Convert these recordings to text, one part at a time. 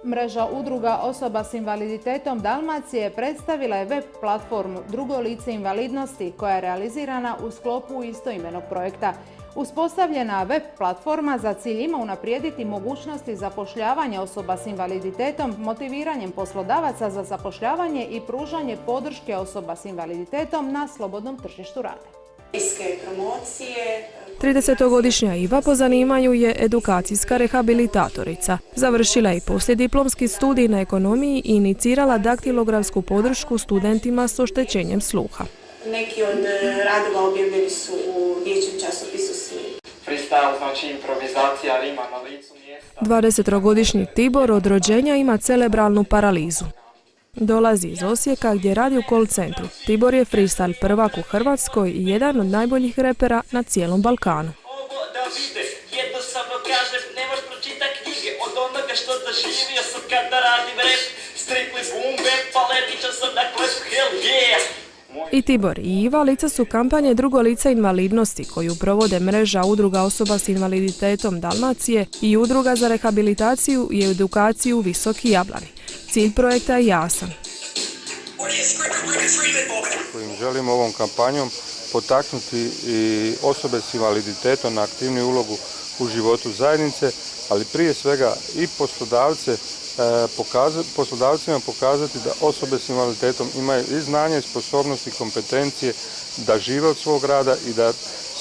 Mreža udruga osoba s invaliditetom Dalmacije predstavila je web platformu Drugo lice invalidnosti koja je realizirana u sklopu istoimenog projekta. Uspostavljena web platforma za cilj ima unaprijediti mogućnosti zapošljavanja osoba s invaliditetom, motiviranjem poslodavaca za zapošljavanje i pružanje podrške osoba s invaliditetom na slobodnom tržištu rada. 30-godišnja Iva po zanimanju je edukacijska rehabilitatorica. Završila je i poslijediplomski studij na ekonomiji i inicirala daktilografsku podršku studentima s oštećenjem sluha. Neki od radova objavljeni su u dječjem časopisu Svi. Freestyle znači improvizacija rima na licu mjesta. 20-godišnji Tibor od rođenja ima cerebralnu paralizu. Dolazi iz Osijeka gdje radi u call centru. Tibor je freestyle prvak u Hrvatskoj i jedan od najboljih repera na cijelom Balkanu. Ovo da vide, jednostavno kažem, nemaš pročita knjige od onoga što doživio sam kada radim rap. Strictly boom bap, alergičan sam na klep, hell yeah! I Tibor i Iva lica su kampanje Drugo lice invalidnosti koju provode mreža udruga osoba s invaliditetom Dalmacije i udruga za rehabilitaciju i edukaciju Visoki Jablani. Cilj projekta je jasan. Kojim želimo ovom kampanjom potaknuti i osobe s invaliditetom na aktivniju ulogu u životu zajednice, ali prije svega i poslodavcima pokazati da osobe s invaliditetom imaju i znanje, sposobnosti, kompetencije da žive od svog rada i da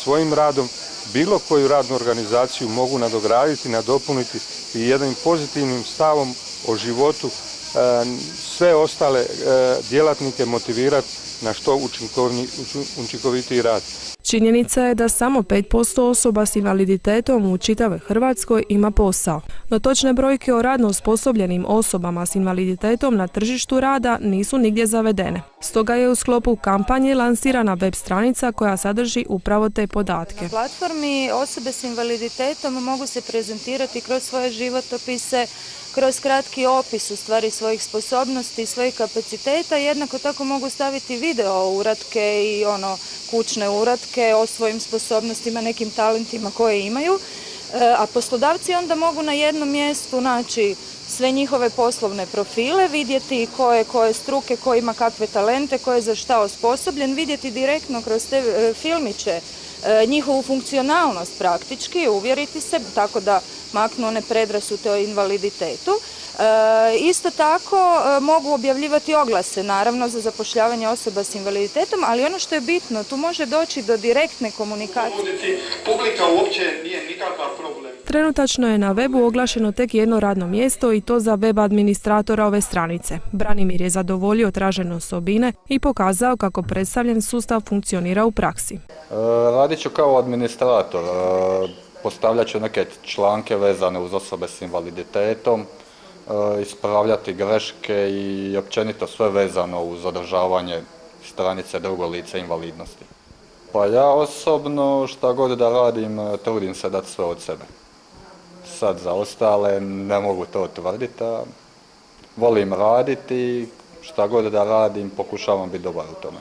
svojim radom bilo koju radnu organizaciju mogu nadograditi, nadopuniti i jednim pozitivnim stavom o životu sve ostale djelatnike motivirati na što učinkovitiji rad. Činjenica je da samo 5% osoba s invaliditetom u čitavoj Hrvatskoj ima posao, no točne brojke o radno osposobljenim osobama s invaliditetom na tržištu rada nisu nigdje zavedene. Stoga je u sklopu kampanje lansirana web stranica koja sadrži upravo te podatke. Na platformi osobe s invaliditetom mogu se prezentirati kroz svoje životopise, kroz kratki opis u stvari svojih sposobnosti i svojih kapaciteta. Jednako tako mogu staviti video uratke i kućne uratke o svojim sposobnostima, nekim talentima koje imaju. A poslodavci onda mogu na jednom mjestu naći sve njihove poslovne profile, vidjeti koje struke, ko ima kakve talente, ko je za šta osposobljen, vidjeti direktno kroz te filmiće njihovu funkcionalnost praktički, uvjeriti se tako da maknu one predrasude o invaliditetu. Isto tako mogu objavljivati oglase, naravno za zapošljavanje osoba s invaliditetom, ali ono što je bitno, tu može doći do direktne komunikacije. Publika uopće nije nikakav problem. Trenutačno je na webu oglašeno tek jedno radno mjesto i to za web administratora ove stranice. Branimir je zadovoljio tražene osobine i pokazao kako predstavljen sustav funkcionira u praksi. Radit ću kao administrator, postavljat ću neke članke vezane uz osobe s invaliditetom, ispravljati greške i općenito sve vezano uz održavanje stranice Drugo lice invalidnosti. Pa ja osobno šta god da radim, trudim se dati sve od sebe. Sad za ostale ne mogu to tvrditi, a volim raditi, šta god da radim pokušavam biti dobar u tome.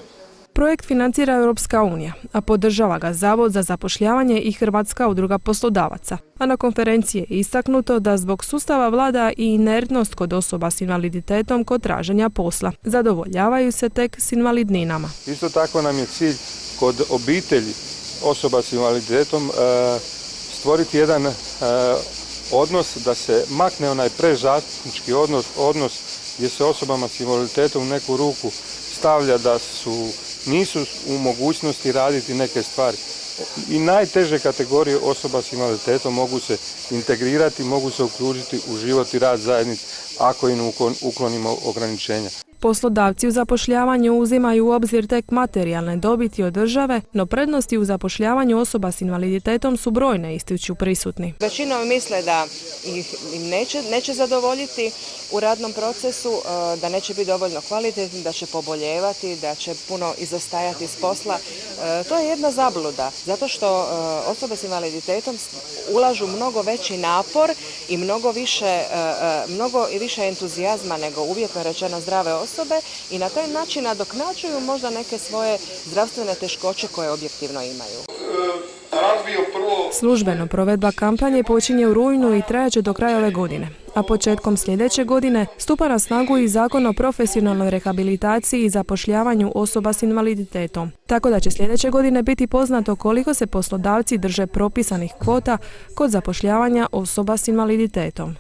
Projekt financira Europska unija, a podržava ga Zavod za zapošljavanje i Hrvatska udruga poslodavaca. A na konferenciji je istaknuto da zbog sustava vlada i inertnost kod osoba s invaliditetom kod traženja posla. Zadovoljavaju se tek s invalidninama. Isto tako nam je cilj kod obitelji osoba s invaliditetom stvoriti jedan odnos da se makne onaj prezastupnički odnos gdje se osobama s invaliditetom u neku ruku stavlja da nisu u mogućnosti raditi neke stvari. I najteže kategorije osoba s invaliditetom mogu se integrirati, mogu se uključiti u život i rad zajednice ako im uklonimo ograničenja. Poslodavci u zapošljavanju uzimaju u obzir tek materijalne dobiti od države, no prednosti u zapošljavanju osoba s invaliditetom su brojne, ističu prisutni. Većinom misle da ih neće zadovoljiti u radnom procesu, da neće biti dovoljno kvalitetni, da će poboljevati, da će puno izostajati iz posla. To je jedna zabluda, zato što osobe s invaliditetom ulažu mnogo veći napor i mnogo više entuzijazma nego uvjetno rečeno zdrave osobe i na taj način nadoknađuju možda neke svoje zdravstvene teškoće koje objektivno imaju. Razvio prvo Službeno provedba kampanje počinje u rujnu i trajaće do kraja ove godine, a početkom sljedeće godine stupa na snagu i Zakon o profesionalnoj rehabilitaciji i zapošljavanju osoba s invaliditetom. Tako da će sljedeće godine biti poznato koliko se poslodavci drže propisanih kvota kod zapošljavanja osoba s invaliditetom.